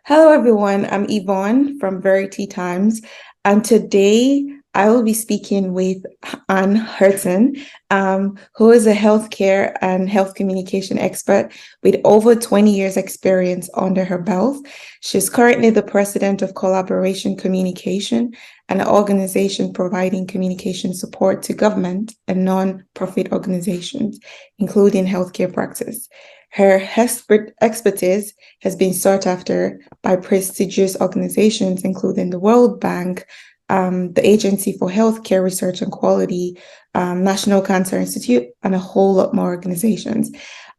Hello, everyone. I'm Yvonne from Verity Times, and today I will be speaking with Ann Horton, who is a healthcare and health communication expert with over 20 years' experience under her belt. She's currently the president of Collaboration Communication, an organization providing communication support to government and non-profit organizations, including healthcare practice. Her expertise has been sought after by prestigious organizations, including the World Bank, the Agency for Healthcare Research and Quality, National Cancer Institute, and a whole lot more organizations.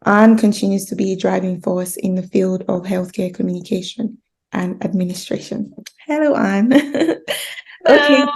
Anne continues to be a driving force in the field of healthcare communication and administration. Hello, Anne. Okay. Hello.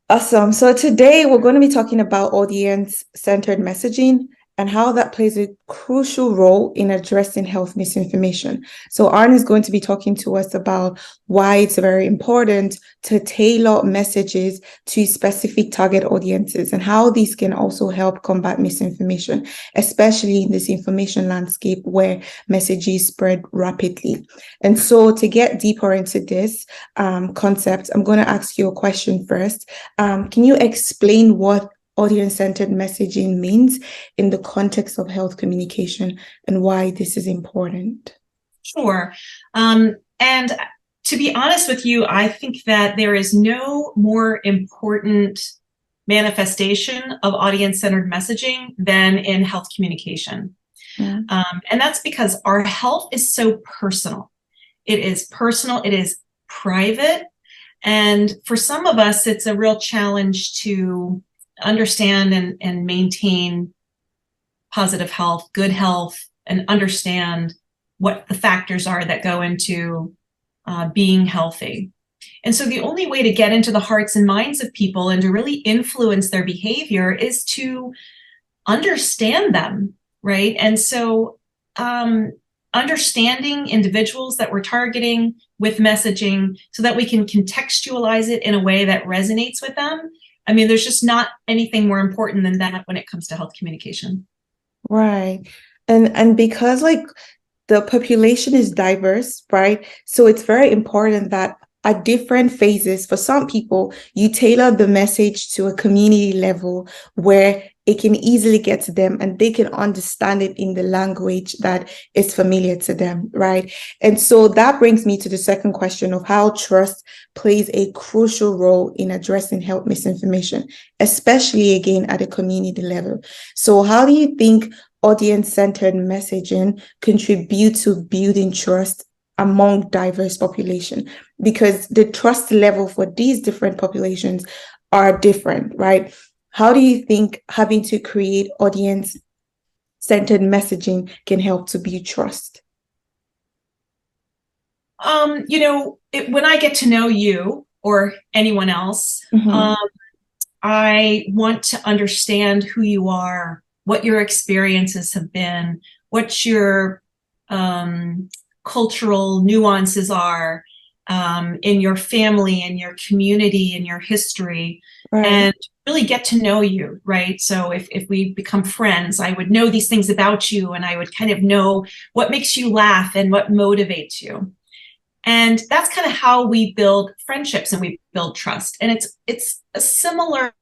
Awesome. So today we're going to be talking about audience-centered messaging and how that plays a crucial role in addressing health misinformation. So Arne is going to be talking to us about why it's very important to tailor messages to specific target audiences and how these can also help combat misinformation, especially in this information landscape where messages spread rapidly. And so to get deeper into this concept, I'm going to ask you a question first. Can you explain what audience-centered messaging means in the context of health communication and why this is important? Sure. And to be honest with you, I think that there is no more important manifestation of audience-centered messaging than in health communication. Yeah. And that's because our health is so personal. It is personal, it is private. And for some of us, it's a real challenge to understand and maintain positive health, good health, and understand what the factors are that go into being healthy. And so the only way to get into the hearts and minds of people and to really influence their behavior is to understand them, right? And so understanding individuals that we're targeting with messaging so that we can contextualize it in a way that resonates with them. I mean, there's just not anything more important than that when it comes to health communication. Right. And because like the population is diverse, right? So it's very important that at different phases, for some people, you tailor the message to a community level where it can easily get to them and they can understand it in the language that is familiar to them, right? And so that brings me to the second question of how trust plays a crucial role in addressing health misinformation, especially again at a community level. So how do you think audience-centered messaging contribute to building trust among diverse population? Because the trust level for these different populations are different, right? How do you think having to create audience-centered messaging can help to build trust? When I get to know you or anyone else, I want to understand who you are, what your experiences have been, what your cultural nuances are in your family, in your community, in your history, Right. and really get to know you, right? So if we become friends, I would know these things about you and I would kind of know what makes you laugh and what motivates you. And that's kind of how we build friendships and we build trust. And it's a similar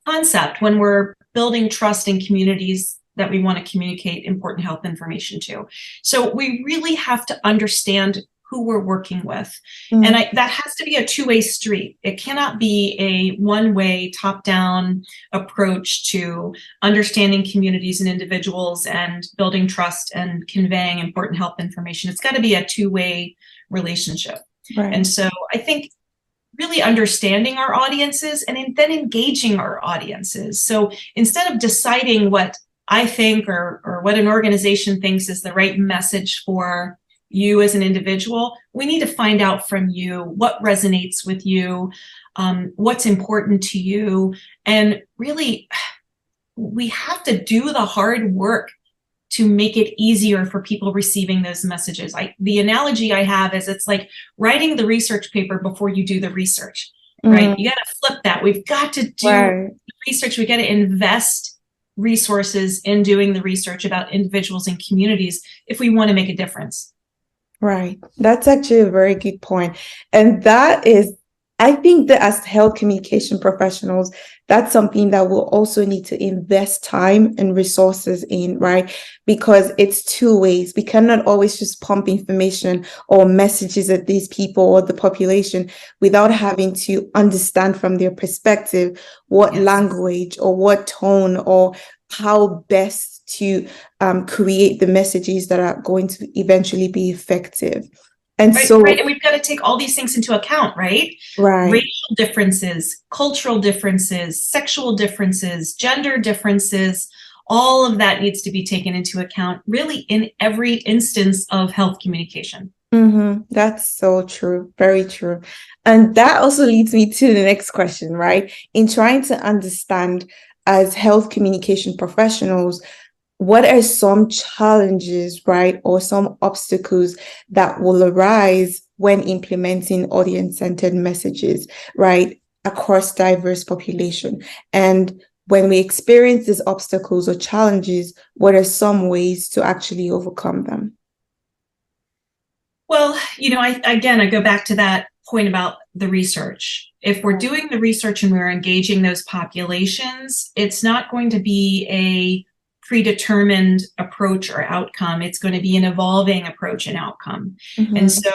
concept when we're building trust in communities that we want to communicate important health information to. So we really have to understand who we're working with. And that has to be a two-way street. It cannot be a one-way top-down approach to understanding communities and individuals and building trust and conveying important health information. It's got to be a two-way relationship. Right. And so I think really understanding our audiences and then engaging our audiences. So instead of deciding what I think or what an organization thinks is the right message for you as an individual, we need to find out from you what resonates with you, what's important to you. And really, we have to do the hard work to make it easier for people receiving those messages. The analogy I have is it's like writing the research paper before you do the research, right? You got to flip that. We've got to do the research. We got to invest resources in doing the research about individuals and communities if we want to make a difference. Right. That's actually a very good point. And that is, I think that as health communication professionals, that's something that we'll also need to invest time and resources in, right? Because it's two ways. We cannot always just pump information or messages at these people or the population without having to understand from their perspective what Yes. language or what tone or how best to create the messages that are going to eventually be effective. And Right, so, right. And we've got to take all these things into account, right? right. Racial differences, cultural differences, sexual differences, gender differences, all of that needs to be taken into account really in every instance of health communication. That's so true. Very true. And that also leads me to the next question, right? In trying to understand as health communication professionals, what are some challenges, right, or some obstacles that will arise when implementing audience-centered messages, right, across diverse population? And when we experience these obstacles or challenges, what are some ways to actually overcome them? Well, I go back to that point about the research. If we're doing the research and we're engaging those populations, it's not going to be a predetermined approach or outcome. It's going to be an evolving approach and outcome. And so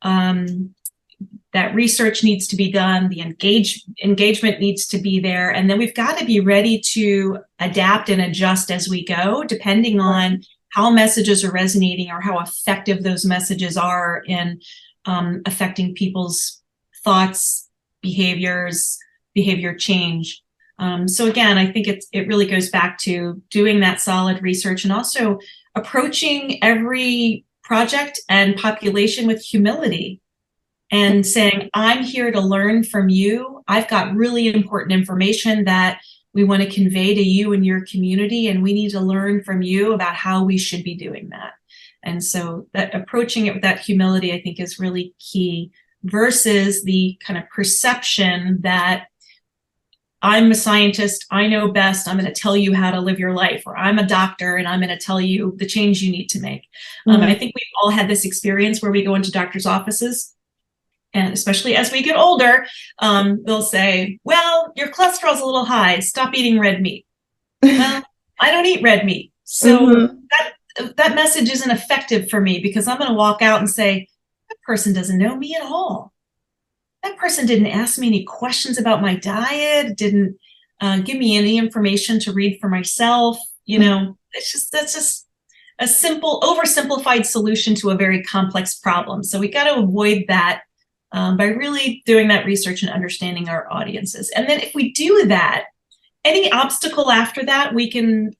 that research needs to be done, the engagement needs to be there, and then we've got to be ready to adapt and adjust as we go, depending on how messages are resonating or how effective those messages are in affecting people's thoughts, behavior change. So again, I think it really goes back to doing that solid research and also approaching every project and population with humility and saying, I'm here to learn from you. I've got really important information that we want to convey to you and your community, and we need to learn from you about how we should be doing that. And so that approaching it with that humility, I think, is really key versus the kind of perception that I'm a scientist, I know best, I'm going to tell you how to live your life, or I'm a doctor and I'm going to tell you the change you need to make. I think we've all had this experience where we go into doctors' offices, and especially as we get older, they'll say, well, your cholesterol's a little high, stop eating red meat. Well, I don't eat red meat. So that message isn't effective for me, because I'm going to walk out and say, that person doesn't know me at all. That person didn't ask me any questions about my diet, didn't give me any information to read for myself. That's just a simple, oversimplified solution to a very complex problem. So we got to avoid that by really doing that research and understanding our audiences. And then if we do that, any obstacle after that, we can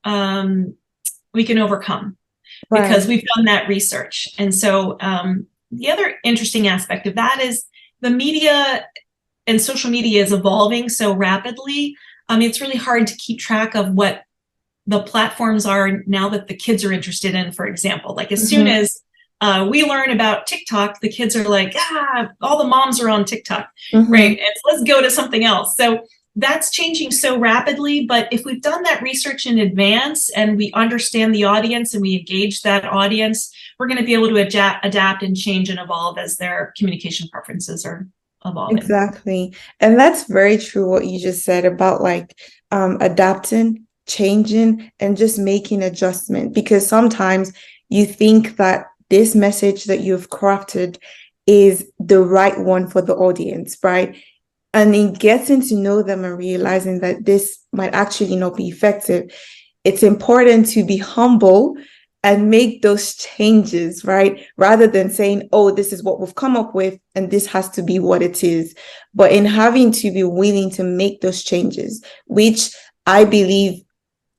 overcome because we've done that research. And so the other interesting aspect of that is the media and social media is evolving so rapidly. It's really hard to keep track of what the platforms are now that the kids are interested in, for example. Like as soon as we learn about TikTok, the kids are like, all the moms are on TikTok, right? And so let's go to something else. So that's changing so rapidly. But if we've done that research in advance and we understand the audience and we engage that audience, we're going to be able to adapt and change and evolve as their communication preferences are evolving. Exactly. And that's very true what you just said about like adapting, changing, and just making adjustment. Because sometimes you think that this message that you've crafted is the right one for the audience, right? And in getting to know them and realizing that this might actually not be effective, it's important to be humble and make those changes, right? Rather than saying, oh, this is what we've come up with and this has to be what it is. But in having to be willing to make those changes, which I believe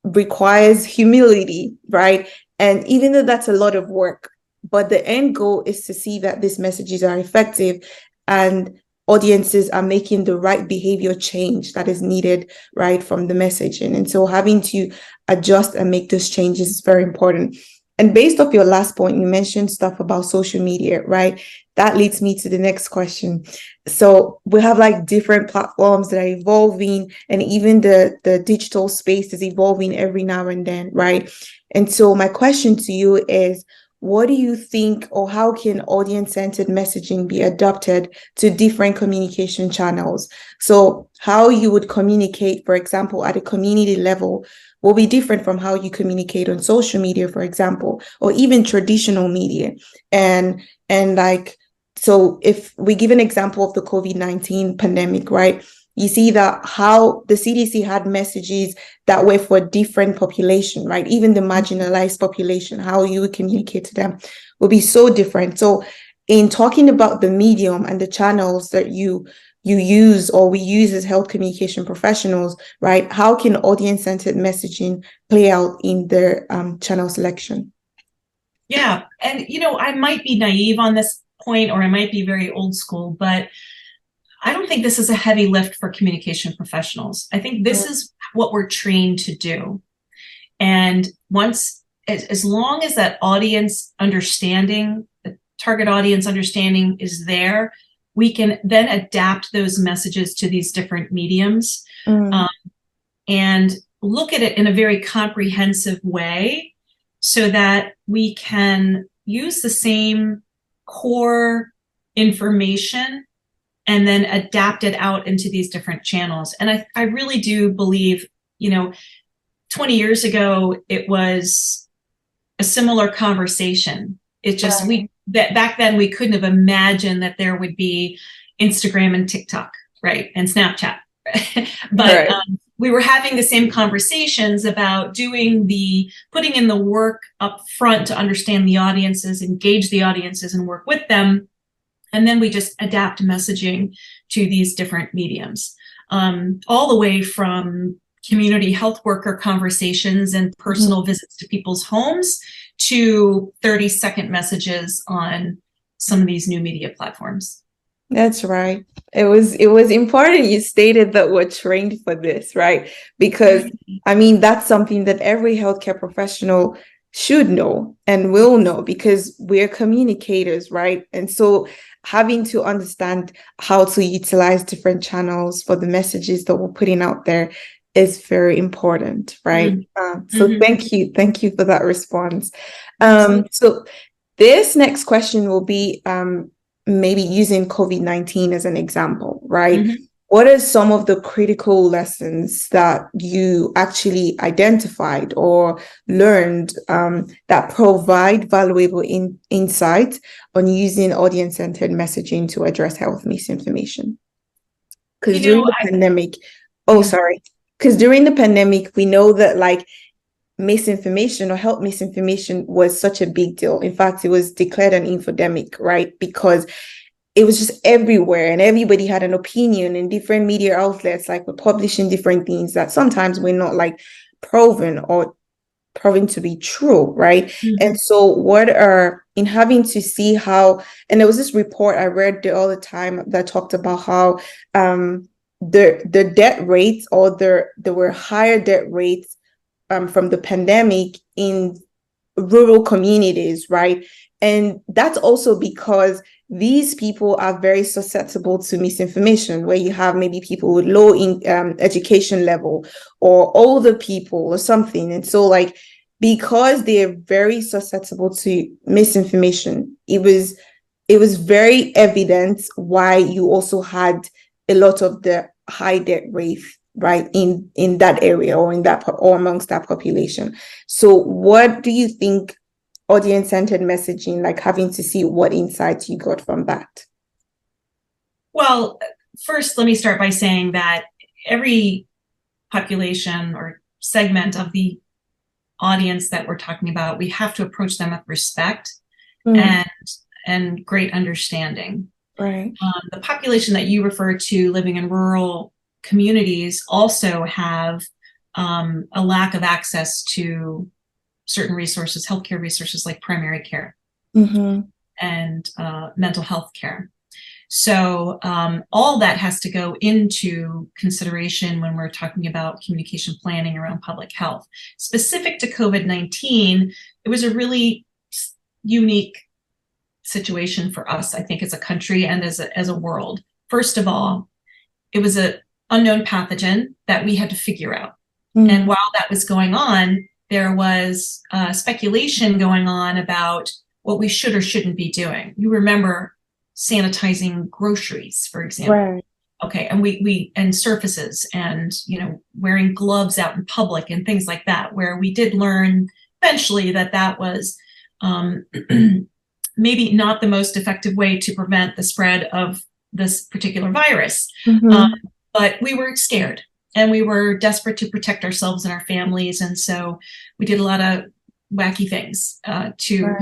requires humility, right? And even though that's a lot of work, but the end goal is to see that these messages are effective and audiences are making the right behavior change that is needed, right, from the messaging. And so having to adjust and make those changes is very important. And based off your last point, you mentioned stuff about social media, right? That leads me to the next question. So we have like different platforms that are evolving, and even the digital space is evolving every now and then, right? And so my question to you is, what do you think, or how can audience-centered messaging be adapted to different communication channels? So how you would communicate, for example, at a community level will be different from how you communicate on social media, for example, or even traditional media. And like, so if we give an example of the COVID-19 pandemic, right? You see that how the CDC had messages that were for different population, right? Even the marginalized population, how you would communicate to them will be so different. So in talking about the medium and the channels that you use, or we use as health communication professionals, right? How can audience-centered messaging play out in their channel selection? Yeah. And, I might be naive on this point, or I might be very old school, but I don't think this is a heavy lift for communication professionals. I think this is what we're trained to do. And as long as that audience understanding, the target audience understanding is there, we can then adapt those messages to these different mediums, and look at it in a very comprehensive way so that we can use the same core information and then adapt it out into these different channels. And I really do believe, 20 years ago, it was a similar conversation. It just, back then we couldn't have imagined that there would be Instagram and TikTok, right? And Snapchat. But we were having the same conversations about putting in the work up front to understand the audiences, engage the audiences, and work with them. And then we just adapt messaging to these different mediums, all the way from community health worker conversations and personal visits to people's homes to 30-second messages on some of these new media platforms. That's right. It was important you stated that we're trained for this, right? Because I mean, that's something that every healthcare professional should know and will know, because we're communicators, right? And so having to understand how to utilize different channels for the messages that we're putting out there is very important, right? So thank you for that response. So this next question will be maybe using COVID-19 as an example, right? What are some of the critical lessons that you actually identified or learned that provide valuable insight on using audience-centered messaging to address health misinformation? Because during the pandemic, because during the pandemic, we know that like misinformation or health misinformation was such a big deal. In fact, it was declared an infodemic, right? Because it was just everywhere and everybody had an opinion, and different media outlets like were publishing different things that sometimes were not like proven to be true, right? And so in having to see how, and there was this report I read all the time that talked about how the death rates, or there were higher death rates from the pandemic in rural communities, right? And that's also because these people are very susceptible to misinformation, where you have maybe people with low education level or older people or something. And so like, because they're very susceptible to misinformation, it was very evident why you also had a lot of the high death rate, right, in that area or amongst that population. So what do you think audience-centered messaging, like having to see what insights you got from that? Well, first, let me start by saying that every population or segment of the audience that we're talking about, we have to approach them with respect and great understanding. Right. The population that you refer to living in rural communities also have a lack of access to certain resources, healthcare resources like primary care and mental health care. So all that has to go into consideration when we're talking about communication planning around public health. Specific to COVID-19, it was a really unique situation for us, I think, as a country and as a world. First of all, it was an unknown pathogen that we had to figure out. And while that was going on, there was speculation going on about what we should or shouldn't be doing. You remember sanitizing groceries, for example. Right. Okay, and we and surfaces, and wearing gloves out in public and things like that, where we did learn eventually that was maybe not the most effective way to prevent the spread of this particular virus. But we were scared and we were desperate to protect ourselves and our families, and so we did a lot of wacky things to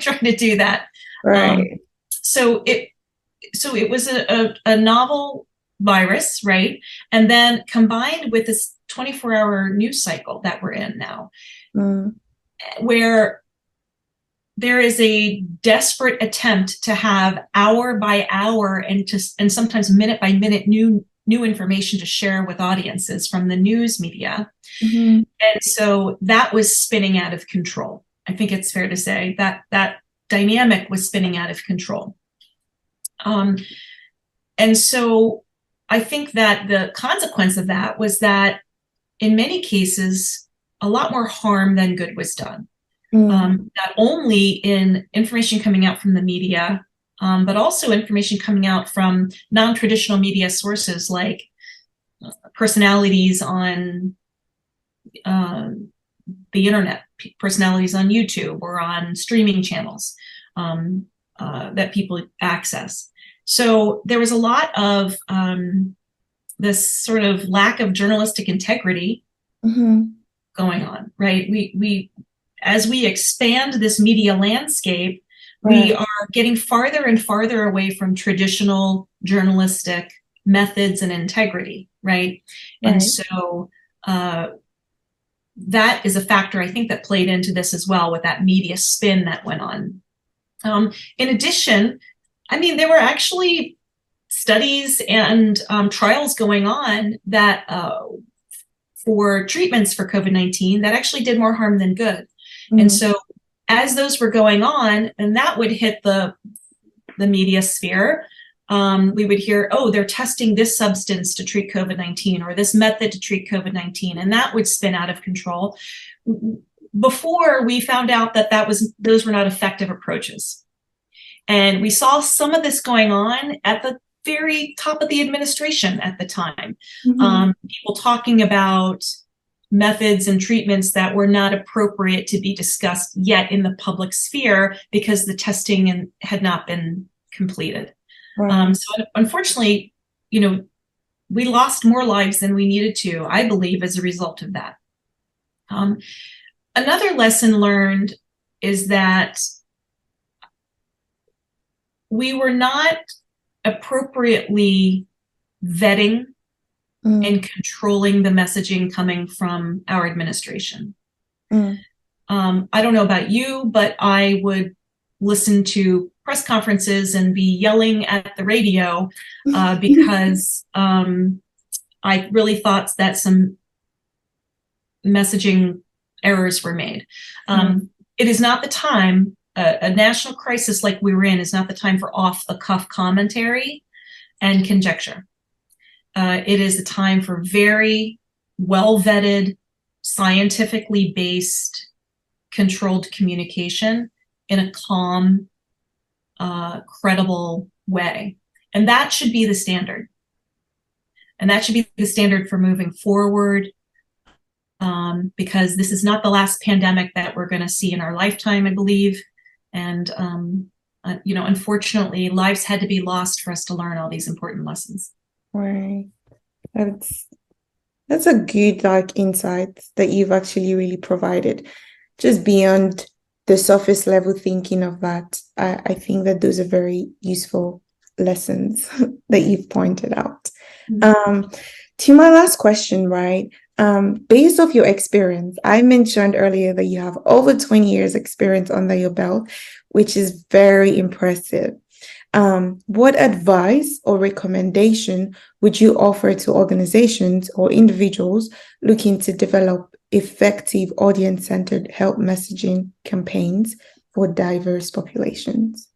try to do that. Right. So it was a novel virus, right? And then combined with this 24-hour news cycle that we're in now, where there is a desperate attempt to have hour by hour and sometimes minute by minute new information to share with audiences from the news media. And so that was spinning out of control. I think it's fair to say that dynamic was spinning out of control. And so I think that the consequence of that was that in many cases, a lot more harm than good was done. Not only in information coming out from the media, but also information coming out from non-traditional media sources like personalities on the internet, personalities on YouTube or on streaming channels that people access. So there was a lot of this sort of lack of journalistic integrity going on, right? We as we expand this media landscape, we are getting farther and farther away from traditional journalistic methods and integrity, right? And so that is a factor, I think, that played into this as well, with that media spin that went on. In addition, I mean, there were actually studies and trials going on that for treatments for COVID-19 that actually did more harm than good. And so as those were going on, and that would hit the media sphere, we would hear, oh, they're testing this substance to treat COVID-19 or this method to treat COVID-19, and that would spin out of control before we found out that those were not effective approaches. And we saw some of this going on at the very top of the administration at the time. People talking about methods and treatments that were not appropriate to be discussed yet in the public sphere because the testing had not been completed. So unfortunately, we lost more lives than we needed to, I believe, as a result of that. Another lesson learned is that we were not appropriately vetting and controlling the messaging coming from our administration. I don't know about you, but I would listen to press conferences and be yelling at the radio because I really thought that some messaging errors were made. It is not the time, a national crisis like we were in is not the time for off-the-cuff commentary and conjecture. It is the time for very well-vetted, scientifically based, controlled communication in a calm, credible way. And that should be the standard. And that should be the standard for moving forward, because this is not the last pandemic that we're going to see in our lifetime, I believe. And, unfortunately, lives had to be lost for us to learn all these important lessons. Right. That's a good insight that you've actually really provided. Just beyond the surface level thinking of that, I think that those are very useful lessons that you've pointed out. To my last question, right? Based off your experience, I mentioned earlier that you have over 20 years experience under your belt, which is very impressive. What advice or recommendation would you offer to organizations or individuals looking to develop effective audience-centered health messaging campaigns for diverse populations?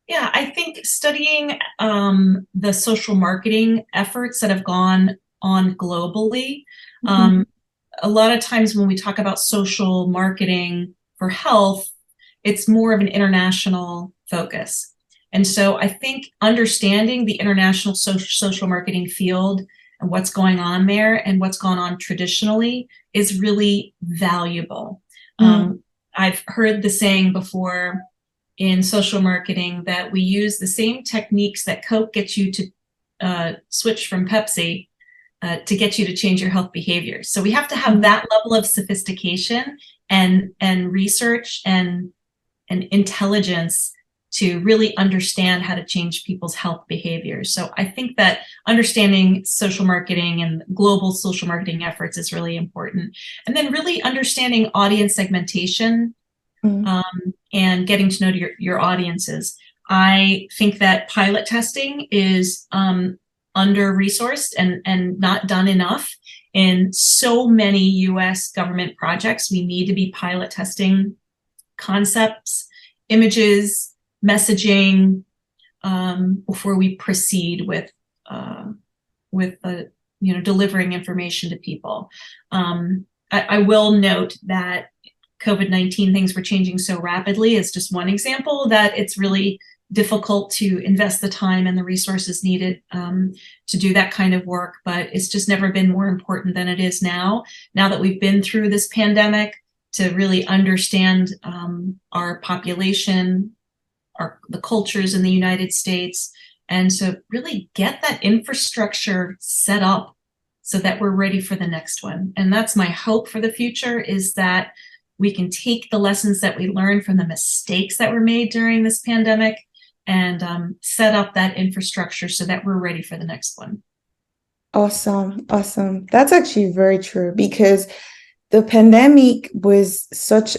Yeah, I think studying the social marketing efforts that have gone on globally. A lot of times when we talk about social marketing for health, it's more of an international focus. And so I think understanding the international social marketing field and what's going on there and what's gone on traditionally is really valuable. I've heard the saying before in social marketing that we use the same techniques that Coke gets you to switch from Pepsi to get you to change your health behaviors. So we have to have that level of sophistication and research and intelligence to really understand how to change people's health behaviors. So I think that understanding social marketing and global social marketing efforts is really important. And then really understanding audience segmentation and getting to know your audiences. I think that pilot testing is under-resourced and not done enough. In so many US government projects, we need to be pilot testing concepts, images, messaging before we proceed with delivering information to people. I will note that COVID-19 things were changing so rapidly as just one example that it's really difficult to invest the time and the resources needed to do that kind of work. But it's just never been more important than it is now that we've been through this pandemic, to really understand our population, the cultures in the United States, and to really get that infrastructure set up so that we're ready for the next one. And that's my hope for the future, is that we can take the lessons that we learned from the mistakes that were made during this pandemic and set up that infrastructure so that we're ready for the next one. Awesome. Awesome. That's actually very true, because the pandemic was such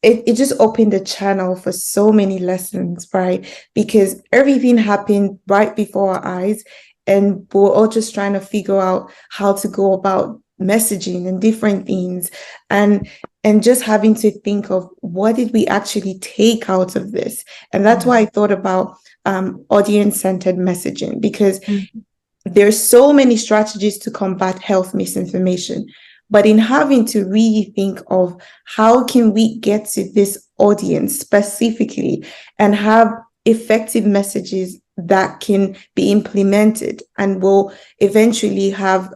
it just opened the channel for so many lessons, right? Because everything happened right before our eyes, and we're all just trying to figure out how to go about messaging and different things, and just having to think of what did we actually take out of this. And that's why I thought about audience-centered messaging, because there's so many strategies to combat health misinformation. But in having to really think of how can we get to this audience specifically and have effective messages that can be implemented and will eventually have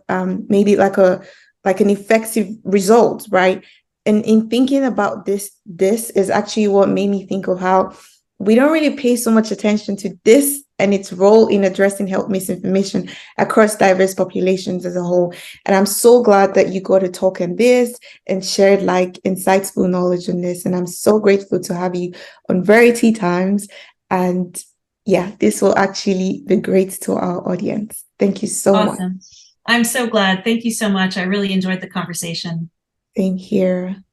maybe like an effective result, right? And in thinking about this is actually what made me think of how we don't really pay so much attention to this and its role in addressing health misinformation across diverse populations as a whole. And I'm so glad that you got to talk on this and shared like insightful knowledge on this. And I'm so grateful to have you on Verity Times. And yeah, this will actually be great to our audience. Thank you so much. Awesome. I'm so glad. Thank you so much. I really enjoyed the conversation. Same here.